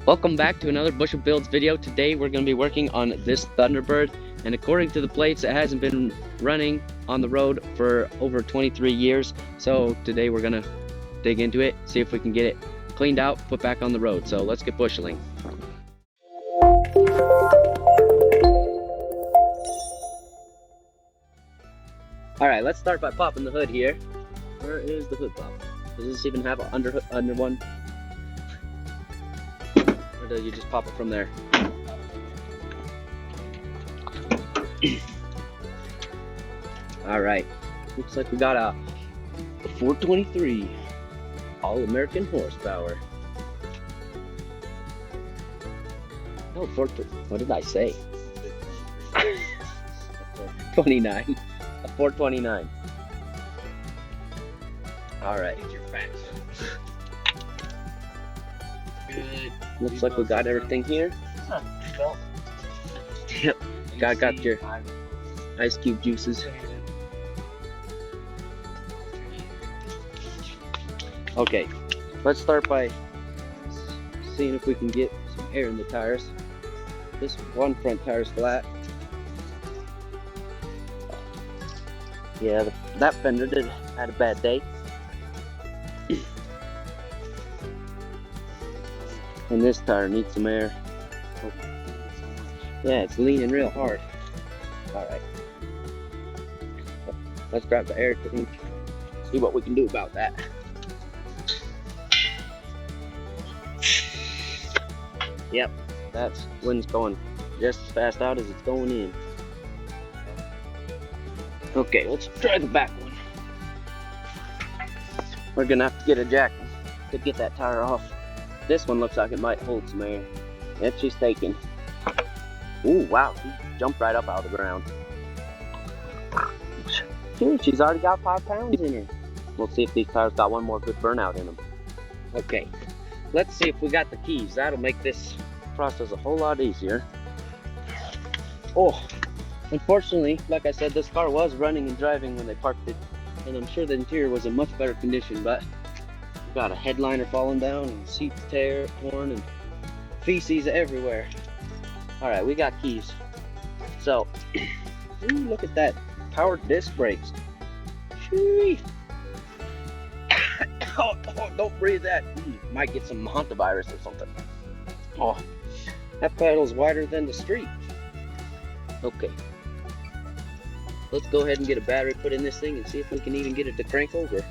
Welcome back to another Bushel Builds video. Today we're going to be working on this Thunderbird, and according to the plates it hasn't been running on the road for over 23 years. So today we're going to dig into it, see if we can get it cleaned out, put back on the road. So let's get busheling. Alright, let's start by popping the hood here. Where is the hood pop? Does this even have an under one? Or do you just pop it from there? Alright, looks like we got a 423 all-American horsepower. Oh, what did I say? 29. A 429. Alright. Good. Looks like we got everything here. Yep. Got your ice cube juices. Okay, let's start by seeing if we can get some air in the tires. This one front tire is flat. Yeah, that fender had a bad day. And this tire needs some air. Yeah, it's leaning real hard. Alright. Let's grab the air thing, see what we can do about that. Yep, that's wind's going just as fast out as it's going in. Okay, let's try the back one. We're gonna have to get a jack to get that tire off. This one looks like it might hold some air. Yep, she's taking. Ooh, wow, she jumped right up out of the ground. Dude, she's already got 5 pounds in her. We'll see if these tires got one more good burnout in them. Okay, let's see if we got the keys. That'll make this process a whole lot easier. Oh, unfortunately, like I said, this car was running and driving when they parked it, and I'm sure the interior was in much better condition, but got a headliner falling down and seats torn and feces everywhere. Alright, we got keys. So, ooh, look at that. Powered disc brakes. Oh, don't breathe that. Might get some hantavirus or something. Oh, that pedal's wider than the street. Okay. Let's go ahead and get a battery put in this thing and see if we can even get it to crank over.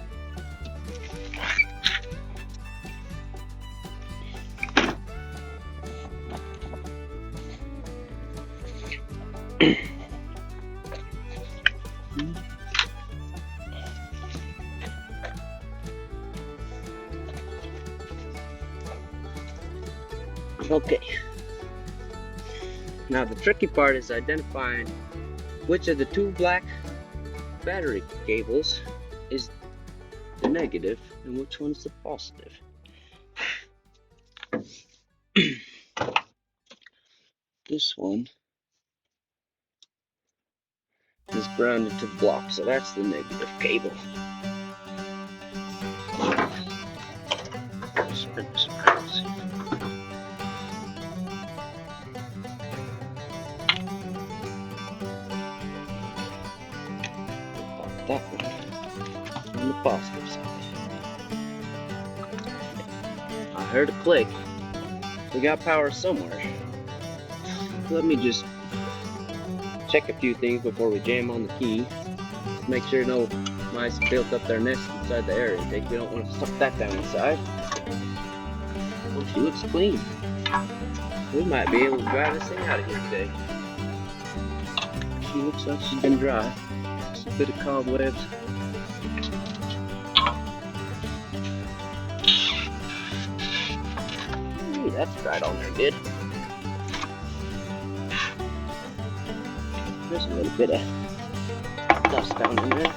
Okay. Now the tricky part is identifying which of the 2 black battery cables is the negative and which one's the positive. This one is grounded to the block, so that's the negative cable. Spin this around, see. That one on the positive side. I heard a click. We got power somewhere. Let me just check a few things before we jam on the key. Make sure no mice built up their nest inside the air intake. We don't want to suck that down inside. Oh, she looks clean. We might be able to drive this thing out of here today. She looks like she's been dry. Just a bit of cobwebs. Ooh, that's dried on there good. There's a little bit of dust down in there.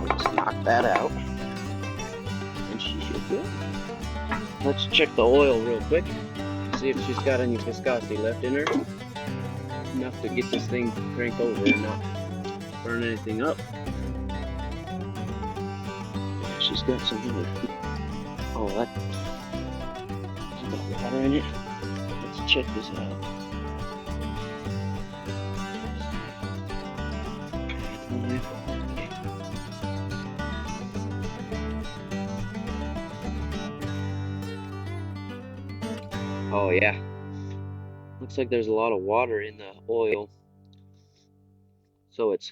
Let's knock that out. And she should go. Let's check the oil real quick. See if she's got any viscosity left in her. Enough to get this thing to crank over and not burn anything up. Yeah, she's got some in her. Oh, that got water in it. check this out. Oh yeah, looks like there's a lot of water in the oil, so it's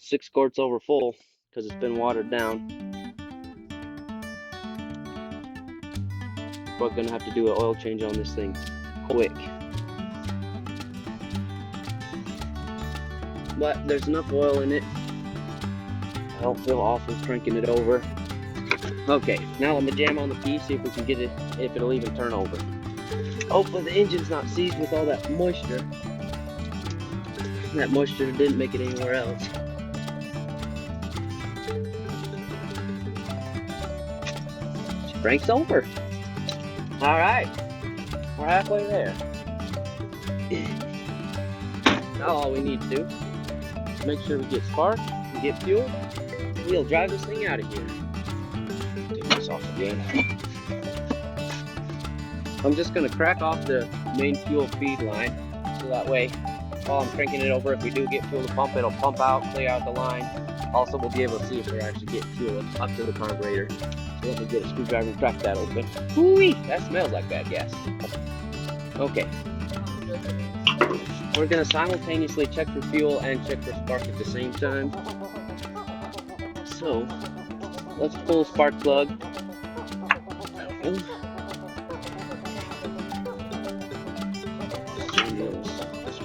6 quarts over full because it's been watered down. We're gonna have to do an oil change on this thing quick. But there's enough oil in it. I don't feel awful cranking it over. Okay, now let me jam on the key, see if we can get it, if it'll even turn over. Hopefully the engine's not seized with all that moisture. That moisture didn't make it anywhere else. She cranks over. All right, we're halfway there. Now all we need to do is make sure we get spark and get fuel. We'll drive this thing out of here. Take this off again. I'm just gonna crack off the main fuel feed line, so that way, while I'm cranking it over, if we do get fuel to pump, it'll pump out, clear out the line. Also, we'll be able to see if we're actually getting fuel up to the carburetor. So let me get a screwdriver and crack that open. Whoo-wee! That smells like bad gas. Okay. We're gonna simultaneously check for fuel and check for spark at the same time. So, let's pull the spark plug.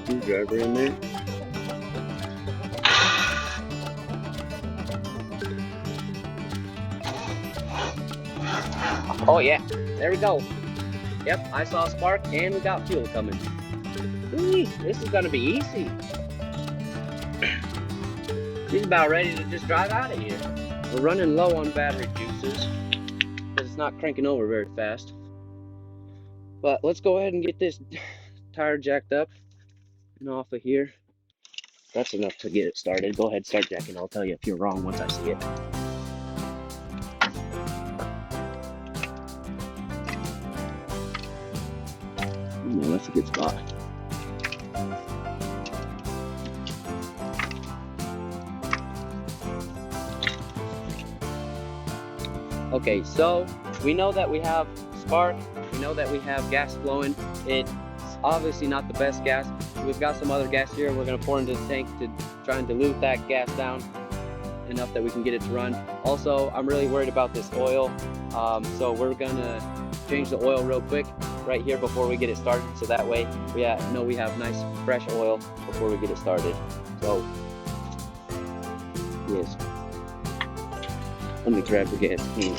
Screwdriver in there. Oh yeah, there we go. Yep, I saw a spark and we got fuel coming. Ooh, this is gonna be easy. She's about ready to just drive out of here. We're running low on battery juices because it's not cranking over very fast. But let's go ahead and get this tire jacked up and off of here. That's enough to get it started. Go ahead, start jacking. I'll tell you if you're wrong once I see it. No, that's a good spot. Okay, so we know that we have spark. We know that we have gas flowing. It's obviously not the best gas. We've got some other gas here we're going to pour into the tank to try and dilute that gas down enough that we can get it to run. Also, I'm really worried about this oil, so we're going to change the oil real quick right here before we get it started, so that way we know we have nice fresh oil before we get it started. So yes, let me grab the gas can.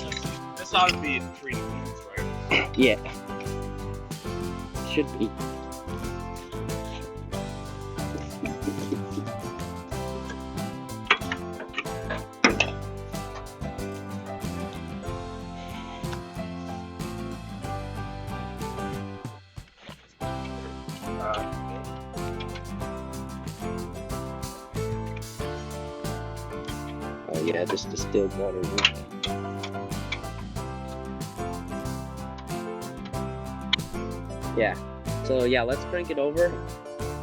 This ought to be in 3 minutes, right? Yeah, should be. Oh yeah, this distilled water. Yeah, so yeah, let's crank it over.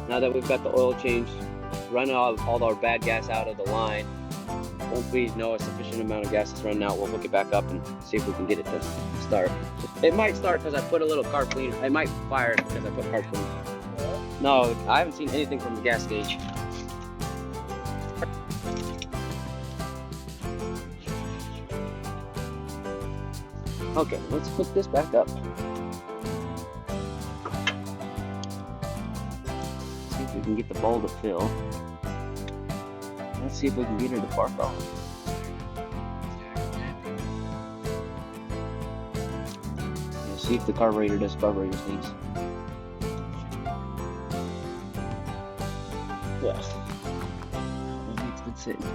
Now that we've got the oil changed, run all our bad gas out of the line. Once we know a sufficient amount of gas is running out, we'll hook it back up and see if we can get it to start. It might start because I put a little carb cleaner. It might fire because I put carb cleaner. No, I haven't seen anything from the gas gauge. Okay, let's hook this back up. See if we can get the bowl to fill. Let's see if we can get her to park off. Yeah, see if the carburetor does carburetor things. Yeah. It's been sitting.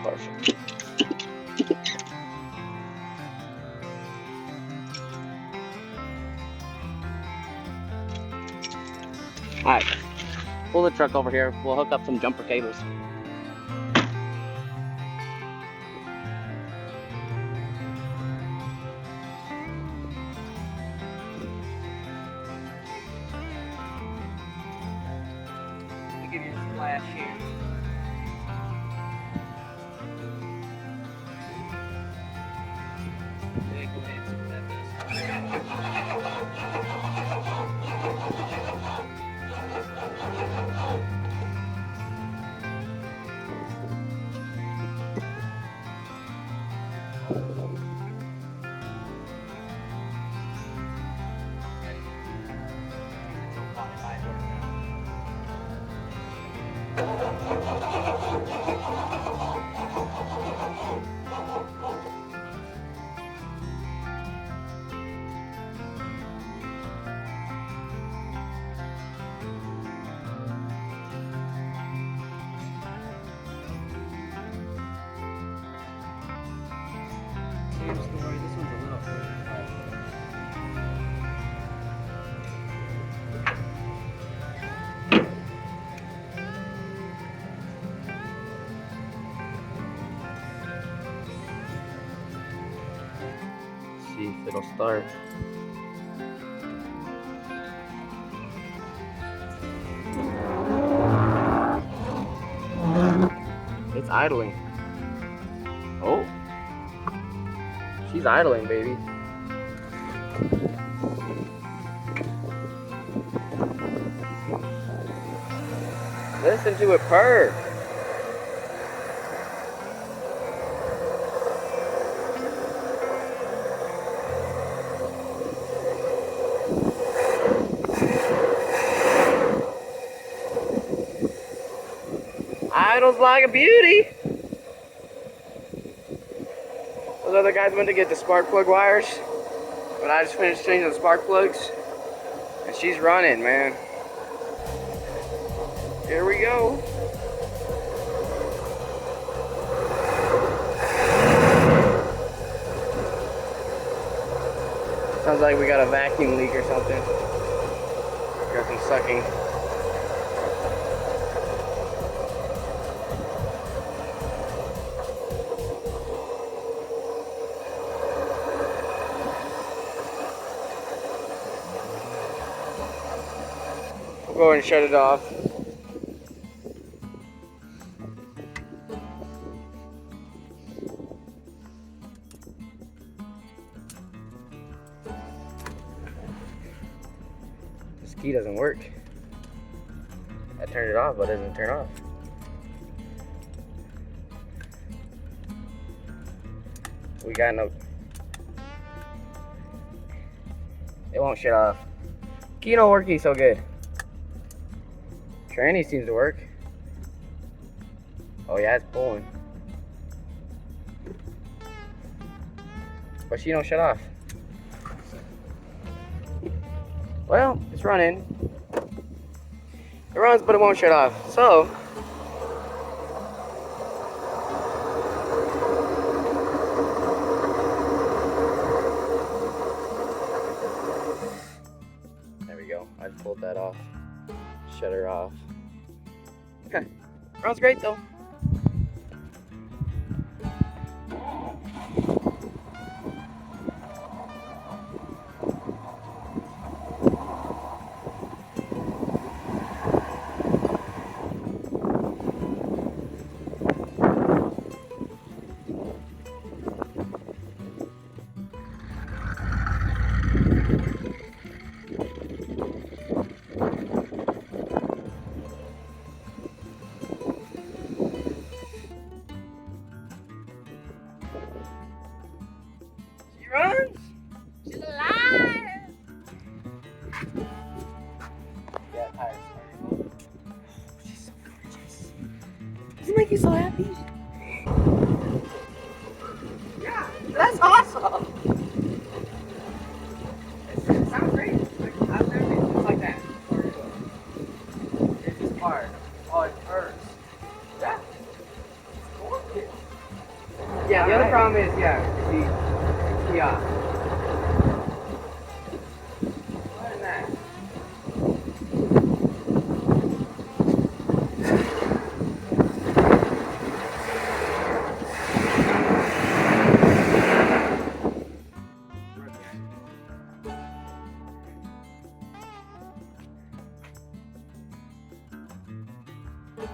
Perfect. Alright, pull the truck over here. We'll hook up some jumper cables. Let me give you a flash here. Yeah, go ahead. Same story. This one's a little further. See if it'll start. It's idling. Oh, she's idling, baby. Listen to it purr. Idles like a beauty. Those other guys went to get the spark plug wires, but I just finished changing the spark plugs, and she's running, man. Here we go. Sounds like we got a vacuum leak or something. Got some sucking. Go ahead and shut it off. This key doesn't work. I turned it off, but it doesn't turn off. We got no. It won't shut off. Key don't working so good. Tranny seems to work. Oh yeah, it's pulling. But she don't shut off. Well, it's running. It runs, but it won't shut off. So, there we go. I pulled that off. Shut her off. Okay. Runs great though. She runs. She's alive. Yeah, tires. She's so gorgeous. Does it make you so happy? Yeah, that's awesome. It sounds great. Like, I've never been just like that. It's just hard. Oh, it hurts. Yeah. It's gorgeous. Yeah, the other problem is, yeah. What is that? That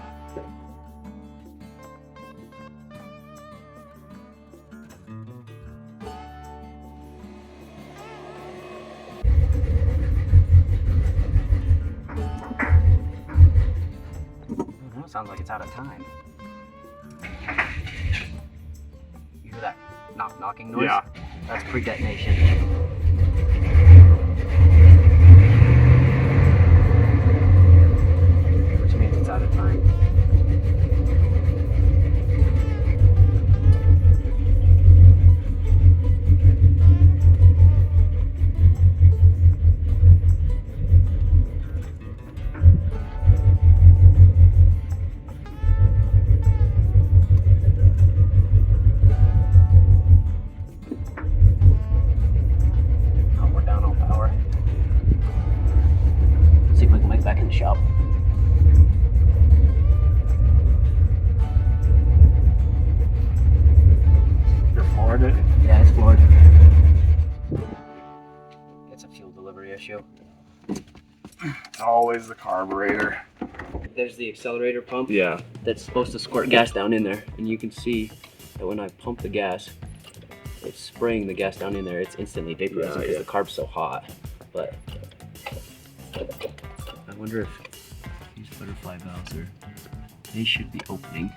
sounds like it's out of time. You hear that knocking noise? Yeah. That's pre-detonation. Which means it's out of time. See if we can make it back in the shop. You're floored it? Yeah, it's floored. It's a fuel delivery issue. Always the carburetor. There's the accelerator pump. Yeah. That's supposed to squirt gas down in there. And you can see that when I pump the gas, it's spraying the gas down in there. It's instantly vaporizing because the carb's so hot. But I wonder if these butterfly valves they should be opening.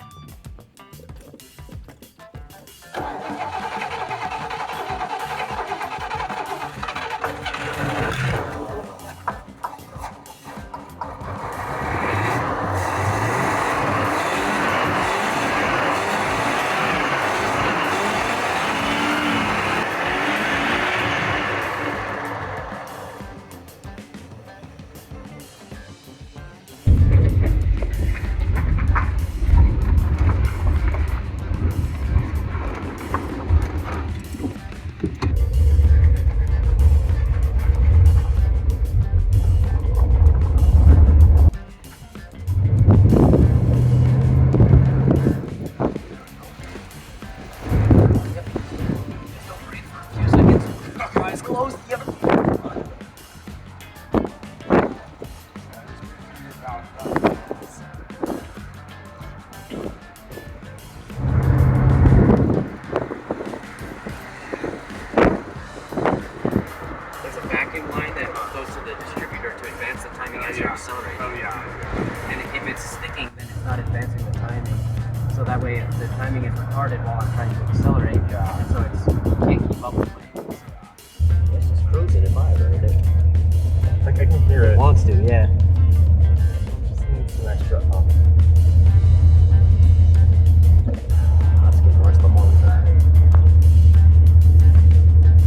So that way the timing is retarded while I'm trying to accelerate, and so you can't keep up with me. It's just cruising in my road. Like I can hear it. It wants to, yeah. Just needs some extra pump. That's getting worse the more we drive.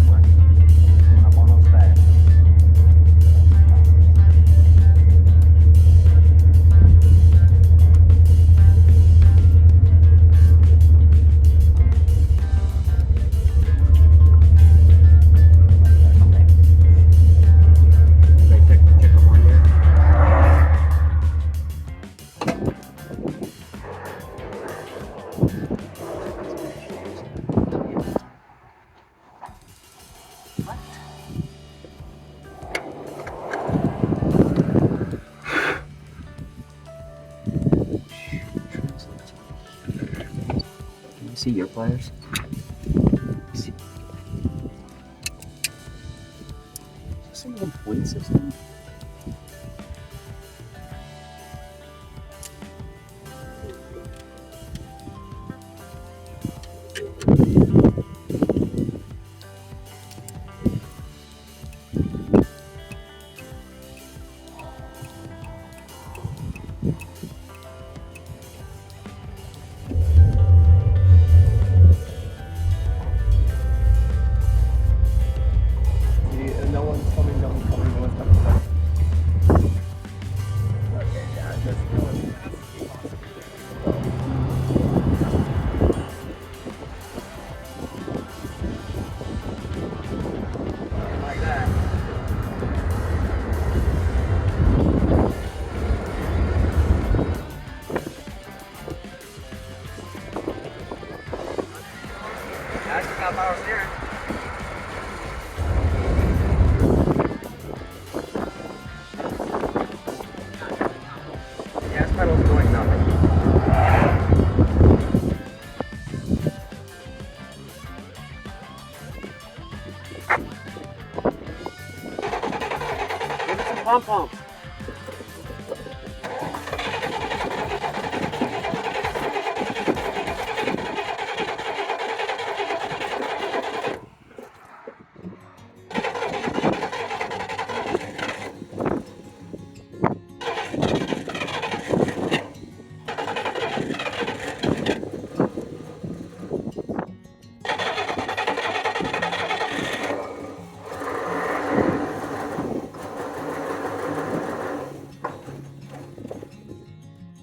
Coming up almost fast. See your pliers? See. Is this some little point system? Power steering. Yeah, pump.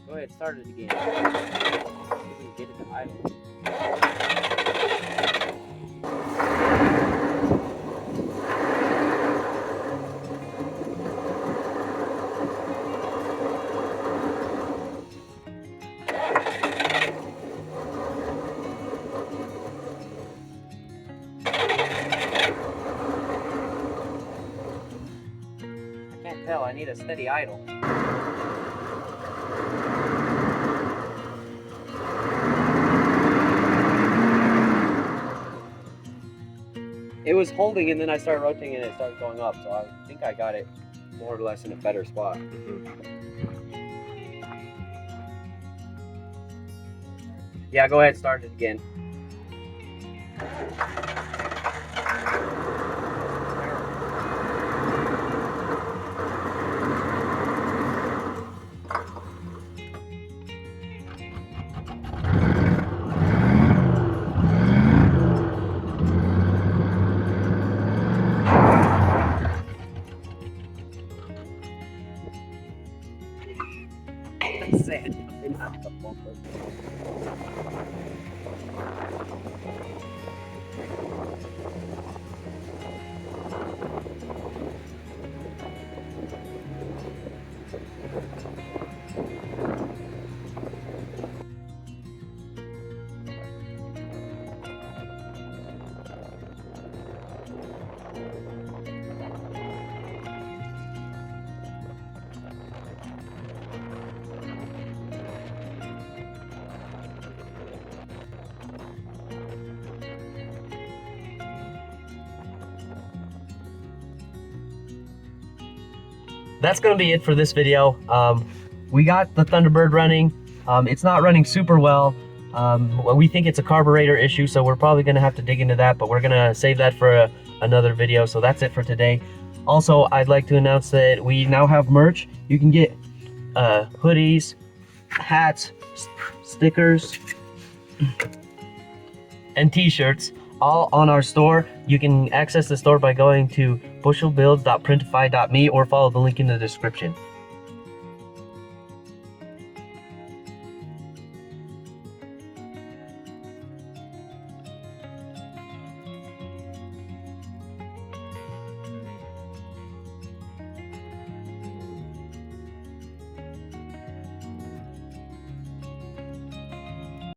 Go ahead, start it again. Get it to idle. I can't tell, I need a steady idle. It was holding and then I started rotating and it started going up, so I think I got it more or less in a better spot. Yeah, go ahead, start it again. Sand coming out the bumper. That's gonna be it for this video. We got the Thunderbird running. It's not running super well. We think it's a carburetor issue, so we're probably gonna have to dig into that, but we're gonna save that for another video. So that's it for today. Also, I'd like to announce that we now have merch. You can get hoodies, hats, stickers, and t-shirts, all on our store. You can access the store by going to bushelbuilds.printify.me or follow the link in the description.